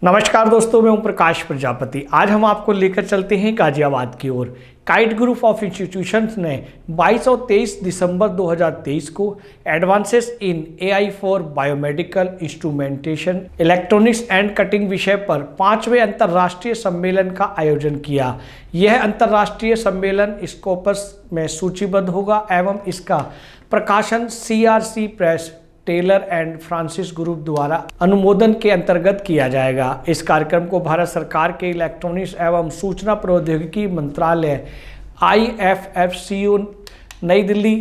नमस्कार दोस्तों, मैं हूं प्रकाश प्रजापति। आज हम आपको लेकर चलते हैं गाजियाबाद की ओर। काइट ग्रुप ऑफ इंस्टीट्यूशंस ने 22 और 23 दिसंबर 2023 को advances in AI for biomedical instrumentation, electronics and cutting विषय पर 5वें अंतर्राष्ट्रीय सम्मेलन का आयोजन किया। यह अंतर्राष्ट्रीय सम्मेलन स्कोपस में सूचीबद्ध होगा एवं इसका प्रकाशन CRC Press, Taylor and Francis Group द्वारा अनुमोदन के अंतर्गत किया जाएगा। इस कार्यक्रम को भारत सरकार के इलेक्ट्रॉनिक्स एवं सूचना प्रौद्योगिकी मंत्रालय IFFCU नई दिल्ली,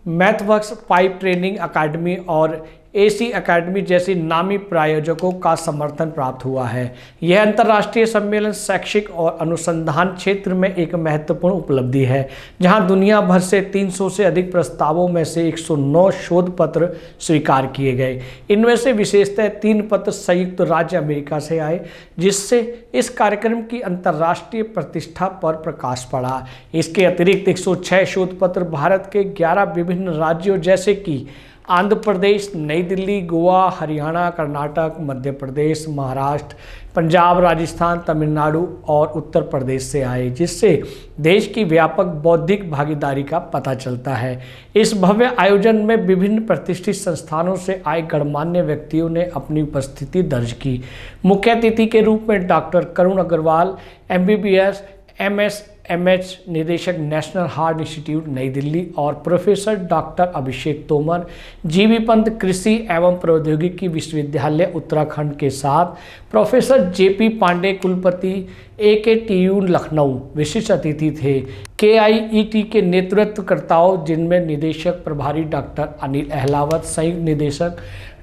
मैथवर्क्स पाइप ट्रेनिंग अकादमी और AC अकादमी जैसी नामी प्रायोजकों का समर्थन प्राप्त हुआ है। यह अंतर्राष्ट्रीय सम्मेलन शैक्षिक और अनुसंधान क्षेत्र में एक महत्वपूर्ण उपलब्धि है, जहां दुनिया भर से 300 से अधिक प्रस्तावों में से 109 शोध पत्र स्वीकार किए गए। इनमें से विशेषतः 3 पत्र संयुक्त राज्य अमेरिका से आए, जिससे इस कार्यक्रम की अंतर्राष्ट्रीय प्रतिष्ठा पर प्रकाश पड़ा। इसके अतिरिक्त 106 शोध पत्र भारत के 11 विभिन्न राज्यों जैसे कि आंध्र प्रदेश, नई दिल्ली, गोवा, हरियाणा, कर्नाटक, मध्य प्रदेश, महाराष्ट्र, पंजाब, राजस्थान, तमिलनाडु और उत्तर प्रदेश से आए, जिससे देश की व्यापक बौद्धिक भागीदारी का पता चलता है। इस भव्य आयोजन में विभिन्न प्रतिष्ठित संस्थानों से आए गणमान्य व्यक्तियों ने अपनी उपस्थिति दर्ज की। मुख्य अतिथि के रूप में डॉक्टर करुण अग्रवाल, MBBS, MS, MH, निदेशक नेशनल हार्ट इंस्टीट्यूट नई दिल्ली और प्रोफेसर डॉक्टर अभिषेक तोमर, GV पंत कृषि एवं प्रौद्योगिकी विश्वविद्यालय उत्तराखंड के साथ प्रोफेसर JP पांडे, कुलपति AKTU लखनऊ विशिष्ट अतिथि थे। KIET के नेतृत्वकर्ताओं, जिनमें निदेशक प्रभारी डॉक्टर अनिल अहलावत, संयुक्त निदेशक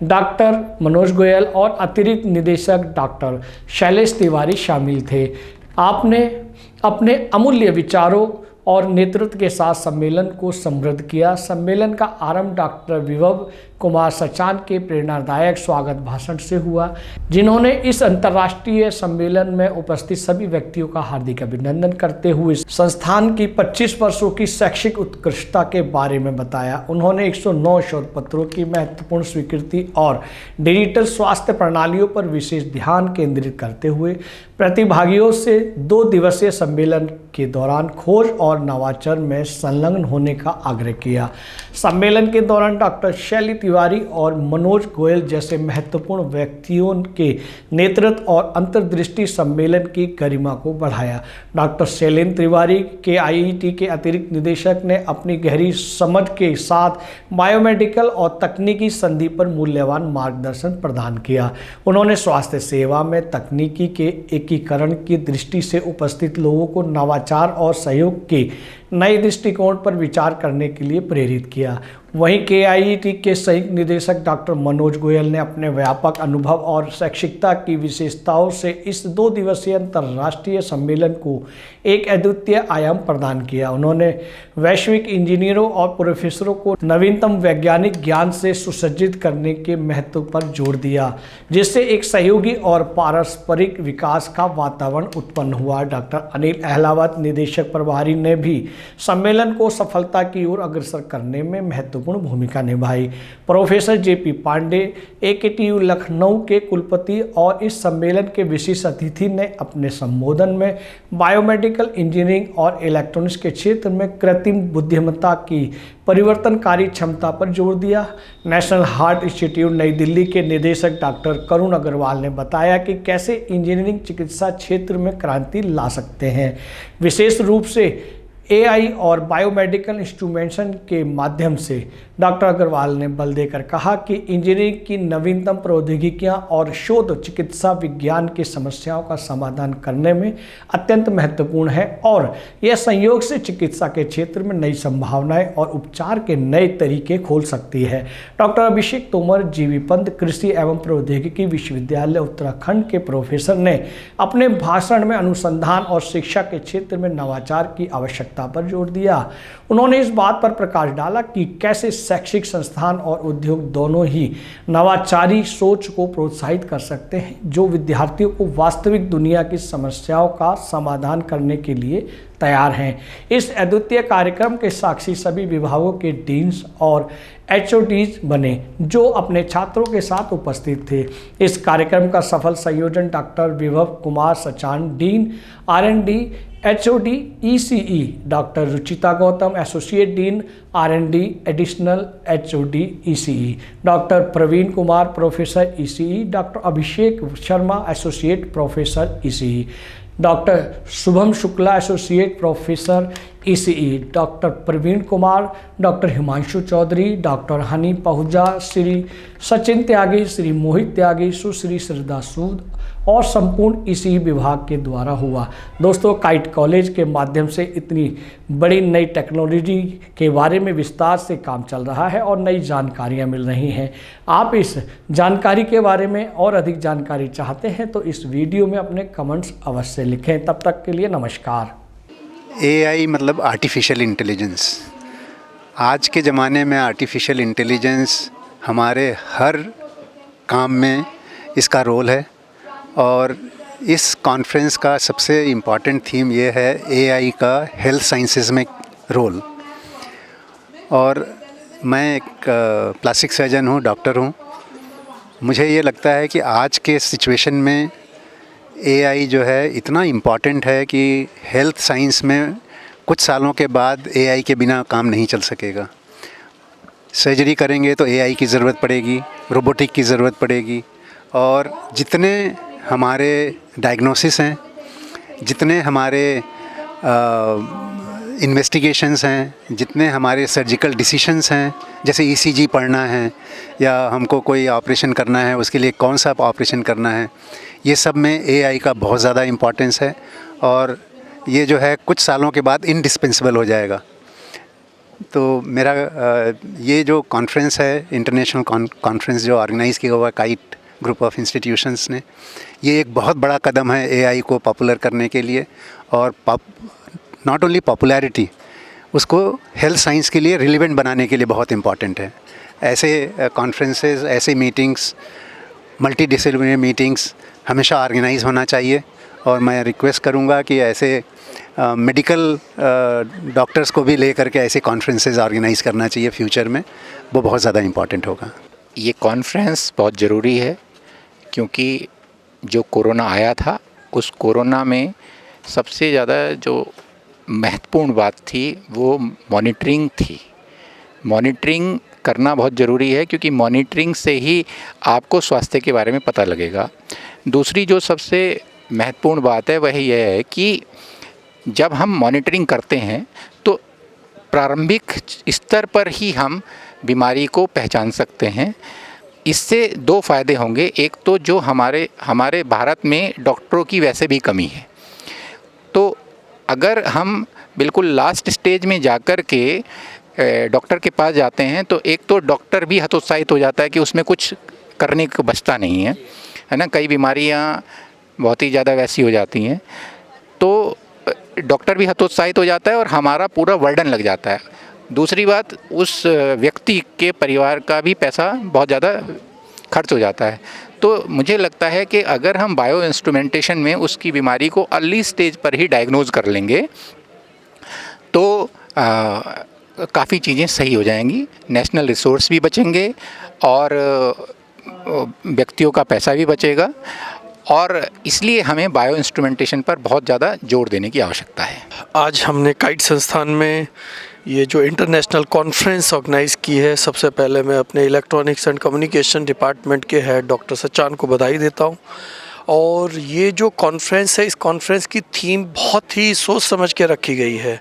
डॉक्टर मनोज गोयल और अतिरिक्त निदेशक डॉक्टर शैलेश तिवारी शामिल थे। आपने अपने अमूल्य विचारों और नेतृत्व के साथ सम्मेलन को समृद्ध किया। सम्मेलन का आरंभ डॉक्टर विभव कुमार सचान के प्रेरणादायक स्वागत भाषण से हुआ, जिन्होंने इस अंतर्राष्ट्रीय सम्मेलन में उपस्थित सभी व्यक्तियों का हार्दिक अभिनंदन करते हुए संस्थान की 25 वर्षों की शैक्षिक उत्कृष्टता के बारे में बताया। उन्होंने 109 शोध पत्रों की महत्वपूर्ण स्वीकृति और डिजिटल स्वास्थ्य प्रणालियों पर विशेष ध्यान केंद्रित करते हुए प्रतिभागियों से 2 दिवसीय सम्मेलन के दौरान खोज और नवाचार में संलग्न होने का आग्रह किया। सम्मेलन के दौरान डॉक्टर शैली तिवारी और मनोज गोयल जैसे महत्वपूर्ण व्यक्तियों के नेतृत्व और अंतर्दृष्टि सम्मेलन की गरिमा को बढ़ाया। डॉक्टर शैलेंद्र तिवारी के IIT के अतिरिक्त निदेशक ने अपनी गहरी समझ के साथ बायोमेडिकल और तकनीकी संधि पर मूल्यवान मार्गदर्शन प्रदान किया। उन्होंने स्वास्थ्य सेवा में तकनीकी के एकीकरण की दृष्टि से उपस्थित लोगों को नवाचार और सहयोग के नए दृष्टिकोण पर विचार करने के लिए प्रेरित किया। वहीं KIET के संयुक्त निदेशक डॉक्टर मनोज गोयल ने अपने व्यापक अनुभव और शैक्षिकता की विशेषताओं से इस 2 दिवसीय अंतर्राष्ट्रीय सम्मेलन को एक अद्वितीय आयाम प्रदान किया। उन्होंने वैश्विक इंजीनियरों और प्रोफेसरों को नवीनतम वैज्ञानिक ज्ञान से सुसज्जित करने के महत्व पर जोर दिया, जिससे एक सहयोगी और पारस्परिक विकास का वातावरण उत्पन्न हुआ। डॉक्टर अनिल अहलावत, निदेशक प्रभारी, ने भी सम्मेलन को सफलता की ओर अग्रसर करने में महत्वपूर्ण भूमिका निभाई। Professor JP Pandey, AKTU Lucknow के कुलपति और इस सम्मेलन के विशेष अतिथि, ने अपने संबोधन में बायोमेडिकल इंजीनियरिंग और इलेक्ट्रॉनिक्स के क्षेत्र में कृत्रिम बुद्धिमत्ता की परिवर्तनकारी क्षमता पर जोर दिया। नेशनल हार्ट इंस्टीट्यूट नई दिल्ली के निदेशक डॉक्टर करुण अग्रवाल ने बताया कि कैसे इंजीनियरिंग चिकित्सा क्षेत्र में क्रांति ला सकते हैं। विशेष रूप से AI और बायोमेडिकल इंस्ट्रूमेंटेशन के माध्यम से डॉक्टर अग्रवाल ने बल देकर कहा कि इंजीनियरिंग की नवीनतम प्रौद्योगिकियां और शोध चिकित्सा विज्ञान की समस्याओं का समाधान करने में अत्यंत महत्वपूर्ण है और यह संयोग से चिकित्सा के क्षेत्र में नई संभावनाएं और उपचार के नए तरीके खोल सकती है। डॉक्टर अभिषेक तोमर, GV पंत कृषि एवं प्रौद्योगिकी विश्वविद्यालय उत्तराखंड के प्रोफेसर, ने अपने भाषण में अनुसंधान और शिक्षा के क्षेत्र में नवाचार की आवश्यकता पर जोर दिया। उन्होंने इस बात पर प्रकाश डाला कि कैसे शैक्षिक संस्थान और उद्योग दोनों ही नवाचारी सोच को प्रोत्साहित कर सकते हैं, जो विद्यार्थियों को वास्तविक दुनिया की समस्याओं का समाधान करने के लिए तैयार हैं। इस अद्वितीय कार्यक्रम के साक्षी सभी विभागों के डीन्स और HODs बने, जो अपने छात्रों के साथ उपस्थित थे। इस कार्यक्रम का सफल संयोजन doctor Vibhav Kumar Sachan, dean R&D HOD ECE, doctor Ruchita Gautam, associate dean R&D additional HOD ECE, doctor Praveen Kumar, professor ECE, doctor Abhishek Sharma, associate professor ECE, doctor Shubham Shukla, associate professor ECE, doctor Praveen Kumar, doctor Himanshu Chaudhary, doctor Honey Pahuja, Shri Sachin Tyagi, Shri Mohit Tyagi, Sushri Shraddha Sood और संपूर्ण इसी विभाग के द्वारा हुआ। दोस्तों, काइट कॉलेज के माध्यम से इतनी बड़ी नई टेक्नोलॉजी के बारे में विस्तार से काम चल रहा है और नई जानकारियां मिल रही हैं। आप इस जानकारी के बारे में और अधिक जानकारी चाहते हैं तो इस वीडियो में अपने कमेंट्स अवश्य लिखें। तब तक के लिए नमस्कार। AI मतलब आर्टिफिशियल इंटेलिजेंस। आज के ज़माने में आर्टिफिशियल इंटेलिजेंस हमारे हर काम में इसका रोल है और इस कॉन्फ्रेंस का सबसे इम्पॉर्टेंट थीम ये है AI का हेल्थ साइंसेज में रोल। और मैं एक प्लास्टिक सर्जन हूँ, डॉक्टर हूँ। मुझे ये लगता है कि आज के सिचुएशन में AI जो है इतना इम्पॉर्टेंट है कि हेल्थ साइंस में कुछ सालों के बाद AI के बिना काम नहीं चल सकेगा। सर्जरी करेंगे तो AI की ज़रूरत पड़ेगी, रोबोटिक की ज़रूरत पड़ेगी और जितने हमारे डायग्नोसिस हैं, जितने हमारे इन्वेस्टिगेशंस हैं, जितने हमारे सर्जिकल डिसीशंस हैं, जैसे ECG पढ़ना है या हमको कोई ऑपरेशन करना है, उसके लिए कौन सा ऑपरेशन करना है, ये सब में AI का बहुत ज़्यादा इम्पोर्टेंस है और ये जो है कुछ सालों के बाद इंडिस्पेंसेबल हो जाएगा। तो मेरा ये जो कॉन्फ्रेंस है, इंटरनेशनल कॉन्फ्रेंस जो ऑर्गेनाइज़ किया हुआ काइट ग्रुप ऑफ इंस्टीट्यूशंस ने, ये एक बहुत बड़ा कदम है AI को पॉपुलर करने के लिए और नॉट ओनली पॉपुलैरिटी, उसको हेल्थ साइंस के लिए रिलेवेंट बनाने के लिए बहुत इम्पॉर्टेंट है। ऐसे कॉन्फ्रेंसेस, ऐसे मीटिंग्स, मल्टी डिसिप्लिनरी मीटिंग्स हमेशा ऑर्गेनाइज़ होना चाहिए और मैं रिक्वेस्ट करूँगा कि ऐसे मेडिकल डॉक्टर्स को भी लेकर के ऐसे कॉन्फ्रेंसेस ऑर्गेनाइज़ करना चाहिए फ्यूचर में, वो बहुत ज़्यादा इम्पॉर्टेंट होगा। ये कॉन्फ्रेंस बहुत ज़रूरी है क्योंकि जो कोरोना आया था, उस कोरोना में सबसे ज़्यादा जो महत्वपूर्ण बात थी वो मॉनिटरिंग थी। मॉनिटरिंग करना बहुत ज़रूरी है क्योंकि मॉनिटरिंग से ही आपको स्वास्थ्य के बारे में पता लगेगा। दूसरी जो सबसे महत्वपूर्ण बात है वह यह है कि जब हम मॉनिटरिंग करते हैं तो प्रारंभिक स्तर पर ही हम बीमारी को पहचान सकते हैं। इससे दो फ़ायदे होंगे। एक तो जो हमारे भारत में डॉक्टरों की वैसे भी कमी है, तो अगर हम बिल्कुल लास्ट स्टेज में जाकर के डॉक्टर के पास जाते हैं तो एक तो डॉक्टर भी हतोत्साहित हो जाता है कि उसमें कुछ करने को बचता नहीं है, है ना। कई बीमारियां बहुत ही ज़्यादा वैसी हो जाती हैं तो डॉक्टर भी हतोत्साहित हो जाता है और हमारा पूरा बर्डन लग जाता है। दूसरी बात, उस व्यक्ति के परिवार का भी पैसा बहुत ज़्यादा खर्च हो जाता है। तो मुझे लगता है कि अगर हम बायो इंस्ट्रूमेंटेशन में उसकी बीमारी को अर्ली स्टेज पर ही डायग्नोज कर लेंगे तो काफ़ी चीज़ें सही हो जाएंगी, नेशनल रिसोर्स भी बचेंगे और व्यक्तियों का पैसा भी बचेगा और इसलिए हमें बायो इंस्ट्रूमेंटेशन पर बहुत ज़्यादा जोर देने की आवश्यकता है। आज हमने काइट संस्थान में ये जो इंटरनेशनल कॉन्फ्रेंस ऑर्गेनाइज़ की है, सबसे पहले मैं अपने इलेक्ट्रॉनिक्स एंड कम्युनिकेशन डिपार्टमेंट के हेड डॉक्टर सचान को बधाई देता हूँ। और ये जो कॉन्फ्रेंस है, इस कॉन्फ्रेंस की थीम बहुत ही सोच समझ के रखी गई है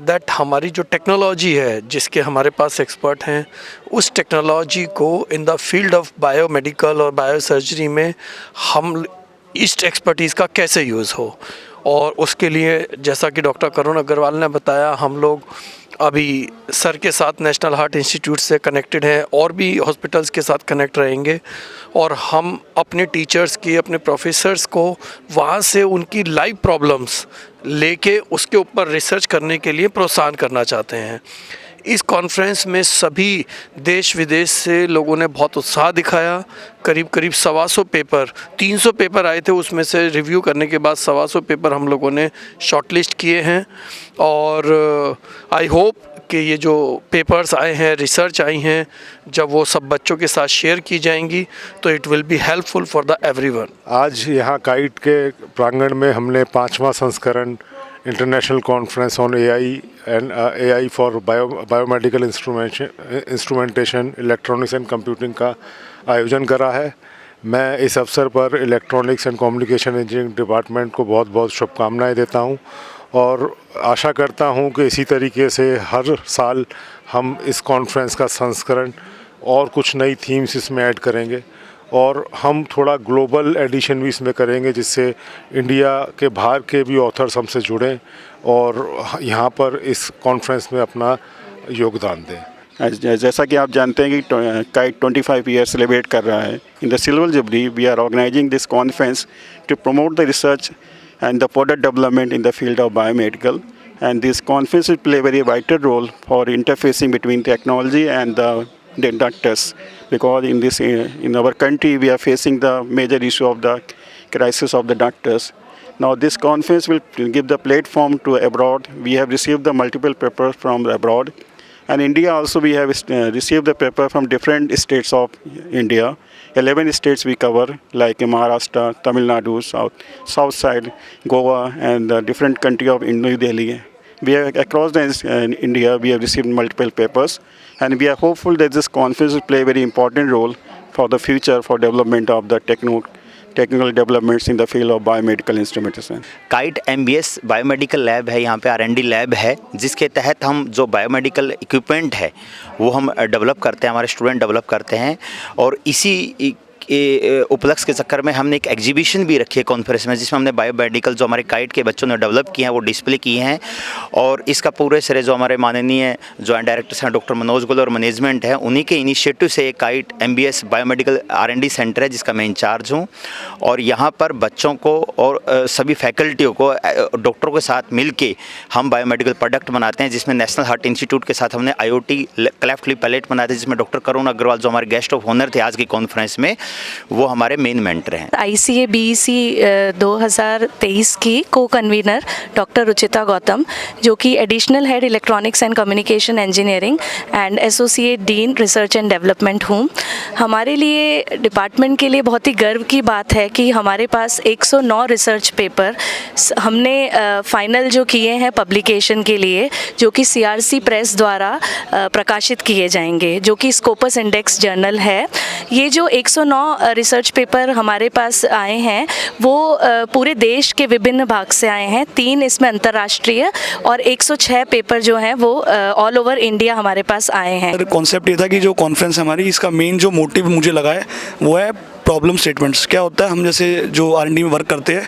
दैट हमारी जो टेक्नोलॉजी है, जिसके हमारे पास एक्सपर्ट हैं, उस टेक्नोलॉजी को in the field of biomedical और बायोसर्जरी में हम इस एक्सपर्टीज़ का कैसे यूज़ हो। और उसके लिए जैसा कि डॉक्टर करुण अग्रवाल ने बताया, हम लोग अभी सर के साथ नेशनल हार्ट इंस्टीट्यूट से कनेक्टेड हैं और भी हॉस्पिटल्स के साथ कनेक्ट रहेंगे और हम अपने टीचर्स की, अपने प्रोफेसर्स को वहाँ से उनकी लाइव प्रॉब्लम्स लेके उसके ऊपर रिसर्च करने के लिए प्रोत्साहन करना चाहते हैं। इस कॉन्फ्रेंस में सभी देश विदेश से लोगों ने बहुत उत्साह दिखाया। करीब 125 पेपर, 300 पेपर आए थे, उसमें से रिव्यू करने के बाद 125 पेपर हम लोगों ने शॉर्टलिस्ट किए हैं और आई होप आपके ये जो पेपर्स आए हैं, रिसर्च आई हैं, जब वो सब बच्चों के साथ शेयर की जाएंगी तो it will be helpful for the everyone. आज यहाँ काइट के प्रांगण में हमने 5वां संस्करण international conference on AI and AI for biomedical instrumentation, electronics and computing का आयोजन करा है। मैं इस अवसर पर electronics and communication engineering department को बहुत बहुत शुभकामनाएं देता हूं और आशा करता हूं कि इसी तरीके से हर साल हम इस कॉन्फ्रेंस का संस्करण और कुछ नई थीम्स इसमें ऐड करेंगे और हम थोड़ा ग्लोबल एडिशन भी इसमें करेंगे, जिससे इंडिया के बाहर के भी ऑथर्स हमसे जुड़ें और यहाँ पर इस कॉन्फ्रेंस में अपना योगदान दें। जैसा कि आप जानते हैं कि काइट 25 ईयर सेलिब्रेट कर रहा है। In the silver jubilee we are organising this conference to promote the research and the product development in the field of biomedical, and this conference will play a very vital role for interfacing between technology and the doctors, because in our country we are facing the major issue of the crisis of the doctors. Now this conference will give the platform to abroad. We have received the multiple papers from abroad, and India also we have received the paper from different states of India. 11 states we cover, like Maharashtra, Tamil Nadu, south side, Goa, and the different country of New Delhi. We are across India, we have received multiple papers, and we are hopeful that this conference will play a very important role for the future for development of the technical developments in the field of biomedical instrumentation. Kite MBS biomedical lab है, यहाँ पे R&D lab है, जिसके तहत हम जो biomedical equipment है वो हम डेवलप करते हैं, हमारे स्टूडेंट डेवलप करते हैं। और इसी उपलक्ष्य के चक्कर में हमने एक एग्जीबिशन भी रखी है कॉन्फ्रेंस में, जिसमें हमने बायोमेडिकल जो हमारे काइट के बच्चों ने डेवलप किए हैं वो डिस्प्ले किए हैं। और इसका पूरे श्रेय जो हमारे माननीय जॉइंट डायरेक्टर्स हैं डॉक्टर मनोज गोयल और मैनेजमेंट है, उन्हीं के इनिशिएटिव से एक kite MBS biomedical R&D centre है जिसका मैं इंचार्ज हूँ। और यहाँ पर बच्चों को और सभी फैकल्टियों को डॉक्टरों के साथ मिल के हम बायोमेडिकल प्रोडक्ट बनाते हैं, जिसमें नेशनल हार्ट इंस्टीट्यूट के साथ हमने IoT क्लेफ्ट लिप पैलेट बनाते हैं, जिसमें डॉक्टर करुण अग्रवाल जो हमारे गेस्ट ऑफ ऑनर थे आज की कॉन्फ्रेंस में, वो हमारे मेन मेंटर हैं। ICA BEC 2023 की को कन्वीनर डॉक्टर रुचिता गौतम, जो कि additional head electronics and communication engineering and associate dean research and development हूँ। हमारे लिए डिपार्टमेंट के लिए बहुत ही गर्व की बात है कि हमारे पास 109 रिसर्च पेपर हमने फाइनल जो किए हैं पब्लिकेशन के लिए, जो कि CRC प्रेस द्वारा प्रकाशित किए जाएंगे, जो कि स्कोपस इंडेक्स जर्नल है। ये जो 109 रिसर्च पेपर हमारे पास आए हैं वो पूरे देश के विभिन्न भाग से आए हैं। 3 इसमें अंतर्राष्ट्रीय और 106 पेपर जो हैं वो ऑल ओवर इंडिया हमारे पास आए हैं। कॉन्सेप्ट ये था कि जो कॉन्फ्रेंस हमारी, इसका मेन जो मोटिव मुझे लगा है वो है प्रॉब्लम स्टेटमेंट्स। क्या होता है, हम जैसे जो R&D में वर्क करते हैं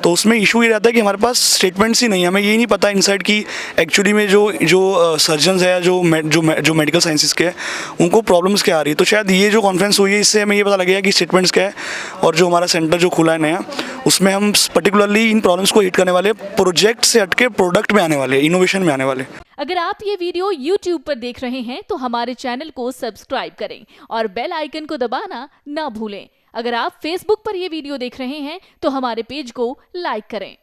तो उसमें इशू ये रहता है कि हमारे पास स्टेटमेंट्स ही नहीं है, हमें ये नहीं पता इनसाइड की एक्चुअली में जो सर्जन्स है जो मेडिकल साइंसेस के हैं उनको प्रॉब्लम्स क्या आ रही है। तो शायद ये जो कॉन्फ्रेंस हुई है इससे हमें ये पता लगेगा कि स्टेटमेंट्स क्या है, और जो हमारा सेंटर जो खुला है नया उसमें हम पर्टिकुलरली इन प्रॉब्लम्स को हिट करने वाले, प्रोजेक्ट से हटके प्रोडक्ट में आने वाले, इनोवेशन में आने वाले। अगर आप ये वीडियो YouTube पर देख रहे हैं तो हमारे चैनल को सब्सक्राइब करें और बेल आइकन को दबाना ना भूलें। अगर आप Facebook पर ये वीडियो देख रहे हैं तो हमारे पेज को लाइक करें।